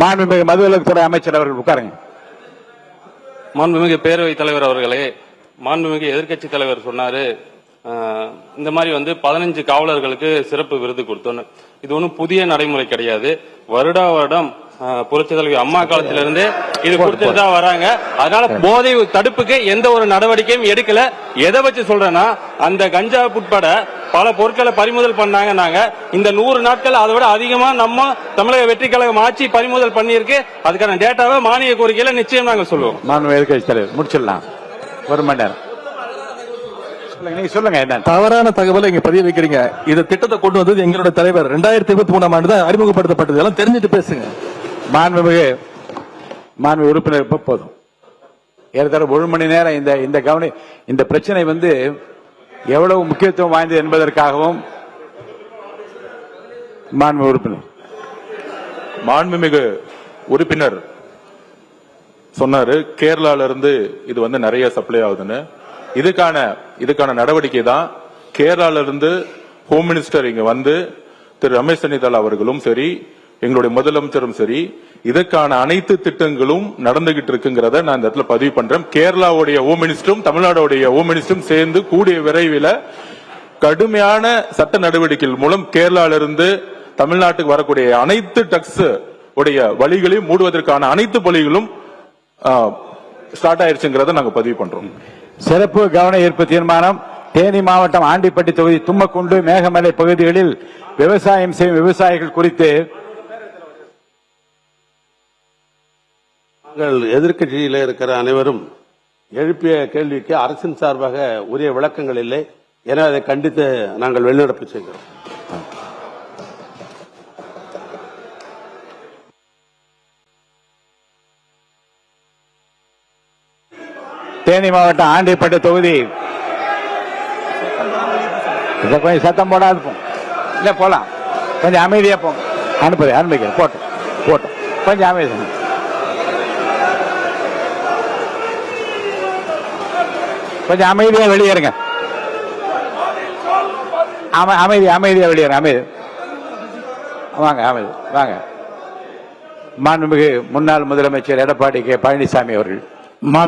மாண்புமிகு மதுவிலக்குத்துறை அமைச்சர் அவர்கள் உட்காருங்க. மாண்புமிகு பேரவைத் தலைவர் அவர்களே, மாண்புமிகு எதிர்க்கட்சி தலைவர் சொன்னாரு இந்த மாதிரி 15 காவலர்களுக்கு சிறப்பு விருது கொடுத்தோன்னு. இது ஒன்றும் புதிய நடைமுறை கிடையாது. வருடா வருடம் புரட்சி தலைவி அம்மா காலத்திலிருந்து இது கொடுத்துட்டு தான் வராங்க. அதனால போதை தடுப்புக்கு எந்த ஒரு நடவடிக்கையும் எடுக்கல. எதை வச்சு சொல்றேன்னா, அந்த கஞ்சா உட்பட பல பொருட்களை பறிமுதல் பண்ணாங்க. நாங்க இந்த 100 நாட்கள் அதை விட அதிகமா நம்ம தமிழக வெற்றி கழகம் ஆட்சி பறிமுதல் பண்ணியிருக்கு. அதுக்கான டேட்டாவை மானிய கோரிக்கையில நிச்சயம் நாங்க சொல்லுவோம். மாண்புமிகு எதிர்க்கட்சி தலைவர் முடிச்சிடலாம். 1 மணி நேரம் சொல்லுங்க. என்ன தவறான தகவலை இங்க பதிய வைக்கிறீங்க? இந்த திட்டத்தை கொண்டு வந்தது எங்களோட தலைவர் 2023ஆம் ஆண்டு தான் அறிமுகப்படுத்தப்பட்டது. எல்லாம் தெரிஞ்சுட்டு பேசுங்க. மாண்புமிகு உறுப்பினர் போதும். ஏறத்தாழ 1 மணி நேரம் இந்த பிரச்சனை எவ்வளவு முக்கியத்துவம் வாய்ந்தது என்பதற்காகவும் மாண்புமிகு உறுப்பினர் சொன்னாரு கேரளால இருந்து இது நிறைய சப்ளை ஆகுதுன்னு. இதுக்கான நடவடிக்கை தான் கேரளால இருந்து ஹோம் மினிஸ்டர் இங்க திரு ரமேஷ் சென்னிதால் அவர்களும் சரி, எங்களுடைய முதலமைச்சரும் சரி, இதற்கான அனைத்து திட்டங்களும் நடந்துகிட்டு இருக்குங்கிறத நான் இந்த இடத்துல பதிவு பண்றேன். கேரளாவுடைய ஹோம் மினிஸ்டரும் தமிழ்நாடுடைய ஹோம் மினிஸ்டரும் சேர்ந்து கூடிய விரைவில் கடுமையான சட்ட நடவடிக்கைகள் மூலம் கேரளால இருந்து தமிழ்நாட்டுக்கு வரக்கூடிய அனைத்து டக்ஸ் உடைய வழிகளையும் மூடுவதற்கான அனைத்து பணிகளும் ஸ்டார்ட் ஆயிருச்சுங்கிறத நாங்க பதிவு பண்றோம். சிறப்பு கவன ஈர்ப்பு தீர்மானம். தேனி மாவட்டம் ஆண்டிப்பட்டி தொகுதி தும்மக்குண்டு மேகமலை பகுதிகளில் விவசாயம் செய்யும் விவசாயிகள் குறித்து எதிர்க்கட்சியில் இருக்கிற அனைவரும் எழுப்பிய கேள்விக்கு அரசின் சார்பாக உரிய விளக்கங்கள் இல்லை. என அதை கண்டித்து நாங்கள் வெளிநடப்பு செய்கிறோம். தேனி மாவட்டம் ஆண்டிப்பட்டி தொகுதி கொஞ்சம் சத்தம் போடாது இல்ல, போலாம். கொஞ்சம் அமைதியா போங்க. அனுப்பிக்க போட்டோம் கொஞ்சம் அமைதி. கொஞ்சம் அமைதியா வெளியேறுங்க. அமைதியா வெளியேறுங்க. அமைதி வாங்க. அமைதி வாங்க. மாண்புமிகு முன்னாள் முதலமைச்சர் எடப்பாடி கே பழனிசாமி அவர்கள்.